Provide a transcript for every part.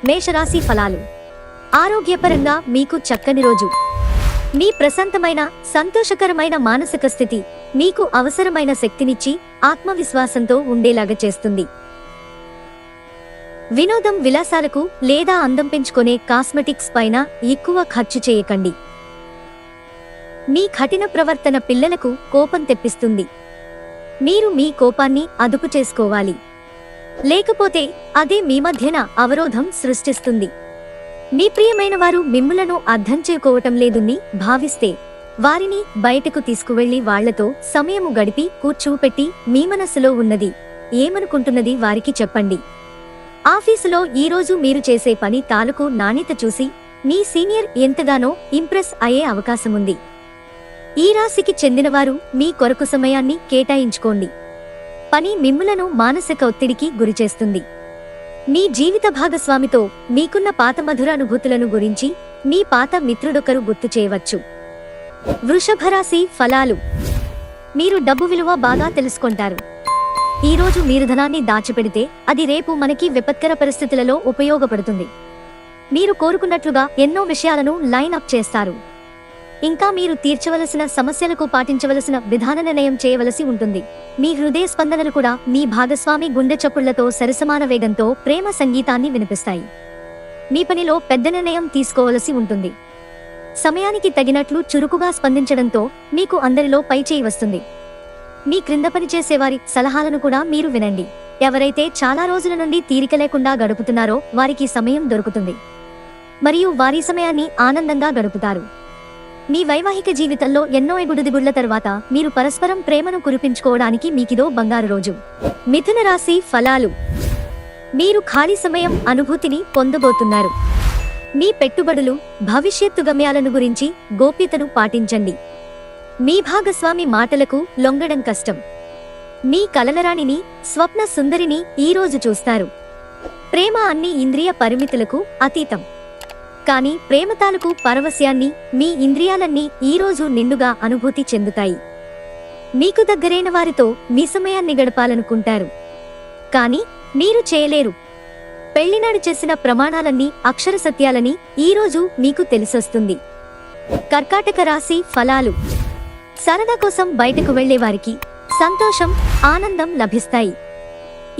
మేషరాశి ఫలాలు. ఆరోగ్యపరంగా మీకు చక్కని రోజు. మీ ప్రశాంతమైన సంతోషకరమైన మానసిక స్థితి మీకు అవసరమైన శక్తినిచ్చి ఆత్మవిశ్వాసంతో ఉండేలాగా చేస్తుంది. వినోదం, విలాసాలకు లేదా అందం పెంచుకునే కాస్మెటిక్స్ పైన ఎక్కువ ఖర్చు చేయకండి. మీ కఠిన ప్రవర్తన పిల్లలకు కోపం తెప్పిస్తుంది. మీరు మీ కోపాన్ని అదుపు చేసుకోవాలి, లేకపోతే అదే మీ మధ్యన అవరోధం సృష్టిస్తుంది. మీ ప్రియమైన వారు మిమ్ములను అర్థం చేసుకోవటం లేదని భావిస్తే వారిని బయటకు తీసుకువెళ్లి వాళ్లతో సమయము గడిపి కూర్చోపెట్టి మీ మనస్సులో ఉన్నది ఏమనుకుంటున్నది వారికి చెప్పండి. ఆఫీసులో ఈరోజు మీరు చేసే పని తాలూకు నాణ్యత చూసి మీ సీనియర్ ఎంతగానో ఇంప్రెస్ అయ్యే అవకాశముంది. ఈ రాశికి చెందినవారు మీ కొరకు సమయాన్ని కేటాయించుకోండి. పని మిమ్ములను మానసిక ఒత్తిడికి గురిచేస్తుంది. మీ జీవిత భాగస్వామితో మీకున్న పాత మధుర అనుభూతులను గురించి మీ పాత మిత్రుడొకరు గుర్తు చేయవచ్చు. వృషభరాశి ఫలాలు. మీరు డబ్బు విలువ బాగా తెలుసుకుంటారు. ఈరోజు మీరు ధనాన్ని దాచిపెడితే అది రేపు మనకి విపత్కర పరిస్థితులలో ఉపయోగపడుతుంది. మీరు కోరుకున్నట్లుగా ఎన్నో విషయాలను లైన్ అప్ చేస్తారు. ఇంకా మీరు తీర్చవలసిన సమస్యలకు పాటించవలసిన విధాన నిర్ణయం చేయవలసి ఉంటుంది. మీ హృదయ స్పందనలు కూడా మీ భాగస్వామి గుండె చప్పుళ్లతో సరిసమాన వేగంతో ప్రేమ సంగీతాన్ని వినిపిస్తాయి. మీ పనిలో పెద్ద నిర్ణయం తీసుకోవలసి ఉంటుంది. సమయానికి తగినట్లు చురుకుగా స్పందించడంతో మీకు అందరిలో పైచేయి వస్తుంది. మీ క్రింద పనిచేసేవారి సలహాలను కూడా మీరు వినండి. ఎవరైతే చాలా రోజుల నుండి తీరిక లేకుండా గడుపుతున్నారో వారికి సమయం దొరుకుతుంది మరియు వారి సమయాన్ని ఆనందంగా గడుపుతారు. మీ వైవాహిక జీవితంలో ఎన్నో ఎగుడుదిగుళ్ల తర్వాత మీరు పరస్పరం ప్రేమను కురిపించుకోవడానికి మీకిదో బంగారు రోజు. మిథున రాశి ఫలాలు. మీరు ఖాళీ సమయం అనుభూతిని పొందబోతున్నారు. మీ పెట్టుబడులు, భవిష్యత్తు గమ్యాలను గురించి గోప్యతను పాటించండి. మీ భాగస్వామి మాటలకు లొంగడం కష్టం. మీ కలలరాణిని, స్వప్న సుందరిని ఈరోజు చూస్తారు. ప్రేమ అన్ని ఇంద్రియ పరిమితులకు అతీతం. కానీ ప్రేమ తాలూకు పరవశ్యాన్ని మీ ఇంద్రియాలన్నీ ఈరోజు నిండుగా అనుభూతి చెందుతాయి. మీకు దగ్గరైన వారితో మీ సమయాన్ని గడపాలనుకుంటారు, కానీ మీరు చేయలేరు. పెళ్లినాడు చేసిన ప్రమాణాలన్నీ అక్షర సత్యాలని ఈరోజు మీకు తెలిసొస్తుంది. కర్కాటక రాశి ఫలాలు. సరదా కోసం బయటకు వెళ్లేవారికి సంతోషం, ఆనందం లభిస్తాయి.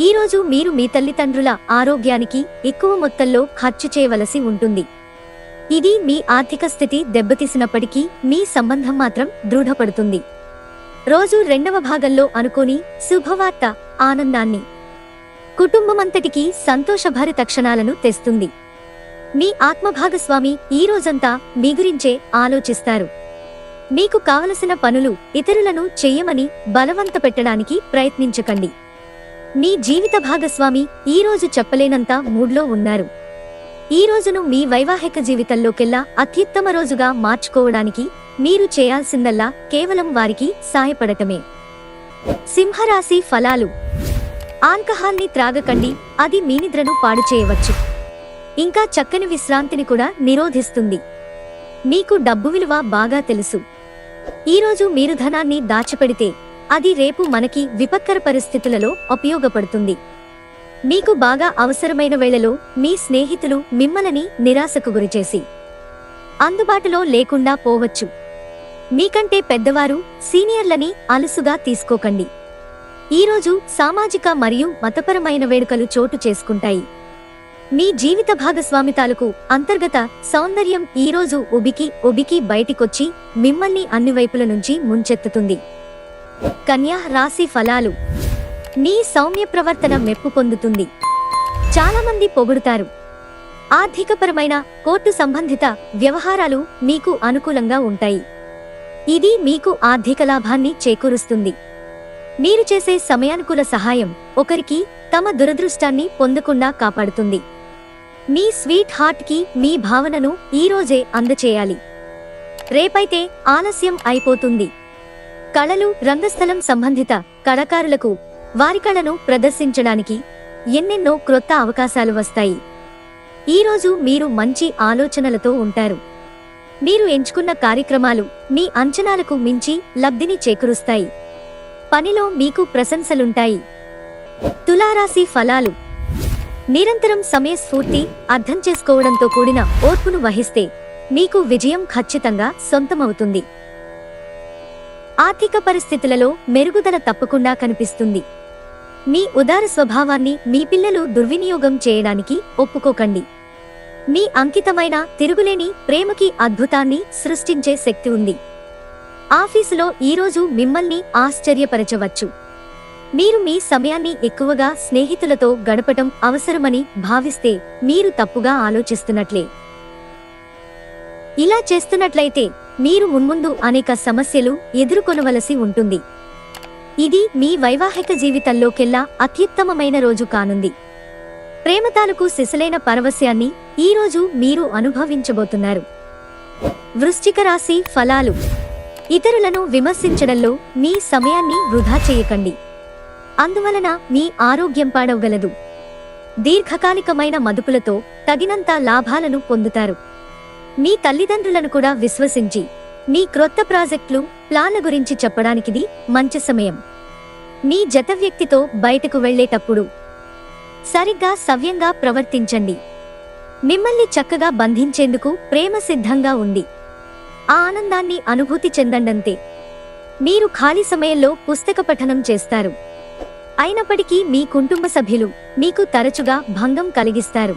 ఈరోజు మీరు మీ తల్లిదండ్రుల ఆరోగ్యానికి ఎక్కువ మొత్తంలో ఖర్చు చేయవలసి ఉంటుంది. ఇది మీ ఆర్థిక స్థితి దెబ్బతీసినప్పటికీ మీ సంబంధం మాత్రం దృఢపడుతుంది. రోజు రెండవ భాగంలో అనుకోని శుభవార్త ఆనందాన్ని, కుటుంబమంతటికీ సంతోషభరిత క్షణాలను తెస్తుంది. మీ ఆత్మభాగస్వామి ఈ రోజంతా మీ గురించే ఆలోచిస్తారు. మీకు కావలసిన పనులు ఇతరులను చెయ్యమని బలవంత పెట్టడానికి ప్రయత్నించకండి. మీ జీవిత భాగస్వామి ఈరోజు చెప్పలేనంత మూడ్లో ఉన్నారు. ఈ రోజును మీ వైవాహిక జీవితంలోకెల్లా అత్యుత్తమ రోజుగా మార్చుకోవడానికి మీరు చేయాల్సిందల్లా కేవలం వారికి సాయపడటమే. సింహరాశి ఫలాలు. ఆల్కహాల్ని త్రాగకండి, అది మీ నిద్రను పాడు చేయవచ్చు. ఇంకా చక్కని విశ్రాంతిని కూడా నిరోధిస్తుంది. మీకు డబ్బు విలువ బాగా తెలుసు. ఈరోజు మీరు ధనాన్ని దాచిపెడితే అది రేపు మనకి విపత్కర పరిస్థితులలో ఉపయోగపడుతుంది. మీకు బాగా అవసరమైన వేళలో మీ స్నేహితులు మిమ్మల్ని నిరాశకు గురిచేసి అందుబాటులో లేకుండా పోవచ్చు. మీకంటే పెద్దవారు, సీనియర్లని అలుసుగా తీసుకోకండి. ఈరోజు సామాజిక మరియు మతపరమైన వేడుకలు చోటు చేసుకుంటాయి. మీ జీవిత భాగస్వామి తాలూకు అంతర్గత సౌందర్యం ఈరోజు ఉబికి బయటికొచ్చి మిమ్మల్ని అన్ని వైపుల నుంచి ముంచెత్తుతుంది. కన్యా రాశి ఫలాలు. మీ సౌమ్య ప్రవర్తన మెప్పు పొందుతుంది. చాలా మంది పొగుడుతారు. ఆర్థికపరమైన కోర్టు సంబంధిత వ్యవహారాలు మీకు అనుకూలంగా ఉంటాయి. ఇది మీకు ఆర్థిక లాభాన్ని చేకూరుస్తుంది. మీరు చేసే సమయానుకూల సహాయం ఒకరికి తమ దురదృష్టాన్ని పొందకుండా కాపాడుతుంది. మీ స్వీట్ హార్ట్ కి మీ భావనను ఈరోజే అందచేయాలి. రేపైతే ఆలస్యం అయిపోతుంది. కళలు, రంగస్థలం సంబంధిత కళాకారులకు వారి కళను ప్రదర్శించడానికి ఎన్నెన్నో క్రొత్త అవకాశాలు వస్తాయి. ఈరోజు మీరు మంచి ఆలోచనలతో ఉంటారు. మీరు ఎంచుకున్న కార్యక్రమాలు మీ అంచనాలకు మించి లబ్ధిని చేకూరుస్తాయి. పనిలో మీకు ప్రశంసలుంటాయి. తులారాశి ఫలాలు. నిరంతరం సమయస్ఫూర్తి, అర్థం చేసుకోవడంతో కూడిన ఓర్పును వహిస్తే మీకు విజయం ఖచ్చితంగా సొంతమవుతుంది. ఆర్థిక పరిస్థితులలో మెరుగుదల తప్పకుండా కనిపిస్తుంది. మీ ఉదార స్వభావాన్ని మీ పిల్లలు దుర్వినియోగం చేయడానికి ఒప్పుకోకండి. మీ అంకితమైన, తిరుగులేని ప్రేమకి అద్భుతాన్ని సృష్టించే శక్తి ఉంది. ఆఫీసులో ఈరోజు మిమ్మల్ని ఆశ్చర్యపరచవచ్చు. మీరు మీ సమయాన్ని ఎక్కువగా స్నేహితులతో గడపటం అవసరమని భావిస్తే మీరు తప్పుగా ఆలోచిస్తున్నట్లే. ఇలా చేస్తున్నట్లయితే మీరు మున్ముందు అనేక సమస్యలు ఎదుర్కొనవలసి ఉంటుంది. ఇది మీ వైవాహిక జీవితంలోకెల్లా అత్యుత్తమమైన రోజు కానుంది. ప్రేమ తాలూకు సిసలైన పరవశ్యాన్ని ఈరోజు మీరు అనుభవించబోతున్నారు. వృశ్చిక రాశి ఫలాలు. ఇతరులను విమర్శించడంలో మీ సమయాన్ని వృధా చేయకండి. అందువలన మీ ఆరోగ్యం పాడవగలదు. దీర్ఘకాలికమైన మదుపులతో తగినంత లాభాలను పొందుతారు. మీ తల్లిదండ్రులను కూడా విశ్వసించి మీ క్రొత్త ప్రాజెక్టులు, ప్లాన్ల గురించి చెప్పడానికిది మంచి సమయం. మీ జత వ్యక్తితో బయటకు వెళ్లేటప్పుడు సరిగ్గా సవ్యంగా ప్రవర్తించండి. మిమ్మల్ని చక్కగా బంధించేందుకు ప్రేమ సిద్ధంగా ఉంది. ఆ ఆనందాన్ని అనుభూతి చెందండంతే. మీరు ఖాళీ సమయంలో పుస్తక పఠనం చేస్తారు. అయినప్పటికీ మీ కుటుంబ సభ్యులు మీకు తరచుగా భంగం కలిగిస్తారు.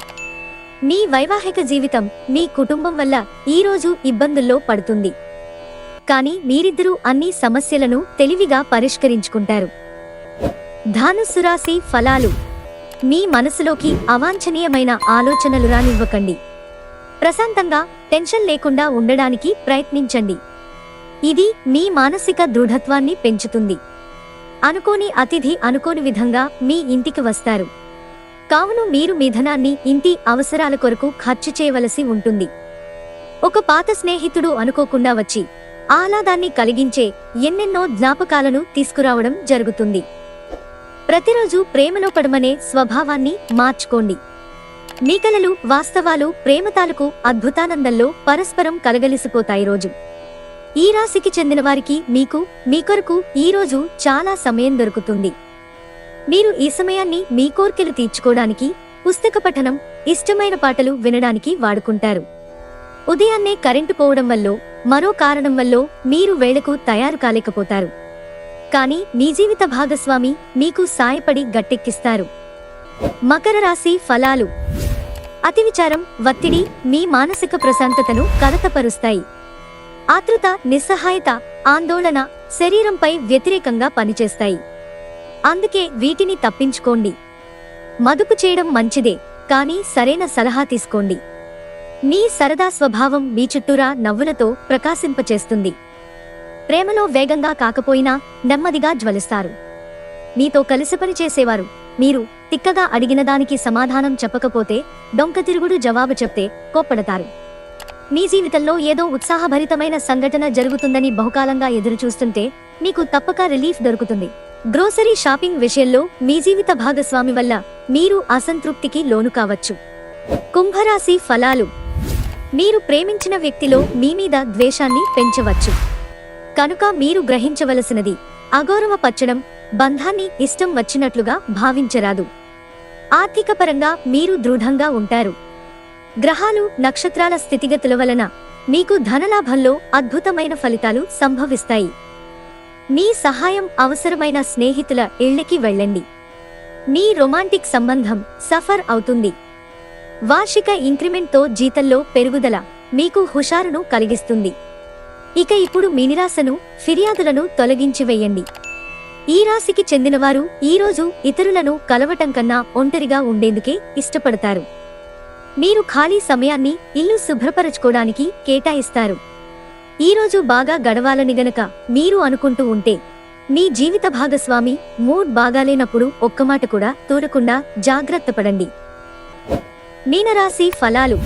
మీ వైవాహిక జీవితం, మీ కుటుంబం వల్ల ఈరోజు ఇబ్బందుల్లో పడుతుంది. కానీ మీరిద్దరూ అన్ని సమస్యలను తెలివిగా పరిష్కరించుకుంటారు. ధనుస్సు రాశి ఫలాలు. మీ మనసులోకి అవాంఛనీయమైన ఆలోచనలు రానివ్వకండి. ప్రశాంతంగా, టెన్షన్ లేకుండా ఉండడానికి ప్రయత్నించండి. ఇది మీ మానసిక దృఢత్వాన్ని పెంచుతుంది. అనుకోని అతిథి అనుకోని విధంగా మీ ఇంటికి వస్తారు. కావున మీరు మీ ధనాన్ని ఇంటి అవసరాల కొరకు ఖర్చు చేయవలసి ఉంటుంది. ఒక పాత స్నేహితుడు అనుకోకుండా వచ్చి ఆహ్లాదాన్ని కలిగించే ఎన్నెన్నో జ్ఞాపకాలను తీసుకురావడం జరుగుతుంది. ప్రతిరోజు ప్రేమలో పడమనే స్వభావాన్ని మార్చుకోండి. మీ కలలు, వాస్తవాలు, ప్రేమ తాలూకు అద్భుతానందంలో పరస్పరం కలగలిసిపోతాయి. రోజు ఈ రాశికి చెందిన వారికి మీ కొరకు ఈరోజు చాలా సమయం దొరుకుతుంది. మీరు ఈ సమయాన్ని మీ కోర్కెలు తీర్చుకోవడానికి, పుస్తక పఠనం, ఇష్టమైన పాటలు వినడానికి వాడుకుంటారు. ఉదయాన్నే కరెంటు పోవడం వల్లో, మరో కారణం వల్లో మీరు వేళకు తయారు కాలేకపోతారు. కానీ మీ జీవిత భాగస్వామి మీకు సాయపడి గట్టెక్కిస్తారు. మకర రాశి ఫలాలు. అతి విచారం, ఒత్తిడి మీ మానసిక ప్రశాంతతను కలతపరుస్తాయి. ఆతృత, నిస్సహాయత, ఆందోళన శరీరంపై వ్యతిరేకంగా పనిచేస్తాయి. అందుకే వీటిని తప్పించుకోండి. మదుపు చేయడం మంచిదే, కానీ సరైన సలహా తీసుకోండి. మీ సరదా స్వభావం మీ చుట్టూరా నవ్వులతో ప్రకాశింపచేస్తుంది. ప్రేమలో వేగంగా కాకపోయినా నెమ్మదిగా జ్వలిస్తారు. మీతో కలిసి పనిచేసేవారు మీరు తిక్కగా అడిగిన దానికి సమాధానం చెప్పకపోతే, డొంకతిరుగుడు జవాబు చెప్తే కోప్పడతారు. మీ జీవితంలో ఏదో ఉత్సాహభరితమైన సంఘటన జరుగుతుందని బహుకాలంగా ఎదురుచూస్తుంటే మీకు తప్పక రిలీఫ్ దొరుకుతుంది. గ్రోసరీ షాపింగ్ విషయంలో మీ జీవిత భాగస్వామి వల్ల మీరు అసంతృప్తికి లోను కావచ్చు. కుంభరాశి ఫలాలు. మీరు ప్రేమించిన వ్యక్తిలో మీ మీద ద్వేషాన్ని పెంచవచ్చు. కనుక మీరు గ్రహించవలసినది అగౌరవపరచడం, బంధాన్ని ఇష్టం వచ్చినట్లుగా భావించరాదు. ఆర్థికపరంగా మీరు దృఢంగా ఉంటారు. గ్రహాలు, నక్షత్రాల స్థితిగతుల వలన మీకు ధనలాభంలో అద్భుతమైన ఫలితాలు సంభవిస్తాయి. మీ సహాయం అవసరమైన స్నేహితుల ఇళ్ళకి వెళ్ళండి. మీ రొమాంటిక్ సంబంధం సఫర్ అవుతుంది. వార్షిక ఇంక్రిమెంట్తో జీతంలో పెరుగుదల మీకు హుషారును కలిగిస్తుంది. ఇక ఇప్పుడు మీ నిరాశను, ఫిర్యాదులను తొలగించివేయండి. ఈ రాశికి చెందినవారు ఈరోజు ఇతరులను కలవటం కన్నా ఒంటరిగా ఉండేందుకే ఇష్టపడతారు. మీరు ఖాళీ సమయాన్ని ఇల్లు శుభ్రపరచుకోవడానికి కేటాయిస్తారు. ఈరోజు బాగా గడవాలని గనక మీరు అనుకుంటూ ఉంటే, మీ జీవిత భాగస్వామి మూడ్ బాగాలేనప్పుడు ఒక్కమాట కూడా తూరకుండా జాగ్రత్త పడండి. మీనరాశి ఫలాలు.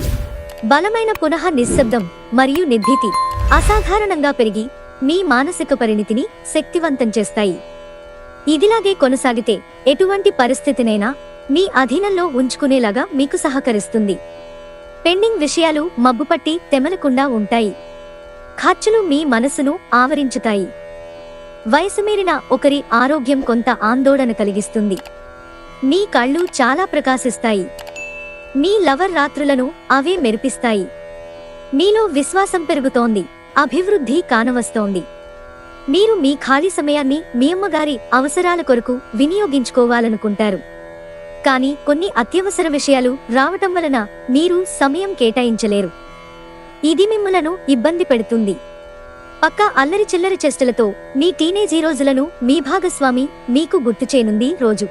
బలమైన పునః నిశ్శబ్దం మరియు నిర్భీతి అసాధారణంగా పెరిగి మీ మానసిక పరిణితిని శక్తివంతం చేస్తాయి. ఇదిలాగే కొనసాగితే ఎటువంటి పరిస్థితినైనా మీ అధీనంలో ఉంచుకునేలాగా మీకు సహకరిస్తుంది. పెండింగ్ విషయాలు మబ్బుపట్టి తెమలకుండా ఉంటాయి. ఖర్చులు మీ మనసును ఆవరించుతాయి. వయసు మీరిన ఒకరి ఆరోగ్యం కొంత ఆందోళన కలిగిస్తుంది. మీ కళ్ళు చాలా ప్రకాశిస్తాయి. మీ లవర్ రాత్రులను అవే మెరిపిస్తాయి. మీలో విశ్వాసం పెరుగుతోంది. అభివృద్ధి కానవస్తోంది. మీరు మీ ఖాళీ సమయాన్ని మీ అమ్మగారి అవసరాల కొరకు వినియోగించుకోవాలనుకుంటారు. కానీ కొన్ని అత్యవసర విషయాలు రావటం వలన మీరు సమయం కేటాయించలేరు. ఇది మిమ్మలను ఇబ్బంది పెడుతుంది. పక్కా అల్లరి చిల్లరి చేష్టలతో మీ టీనేజీ రోజులను మీ భాగస్వామి మీకు గుర్తుచేయనుంది రోజు.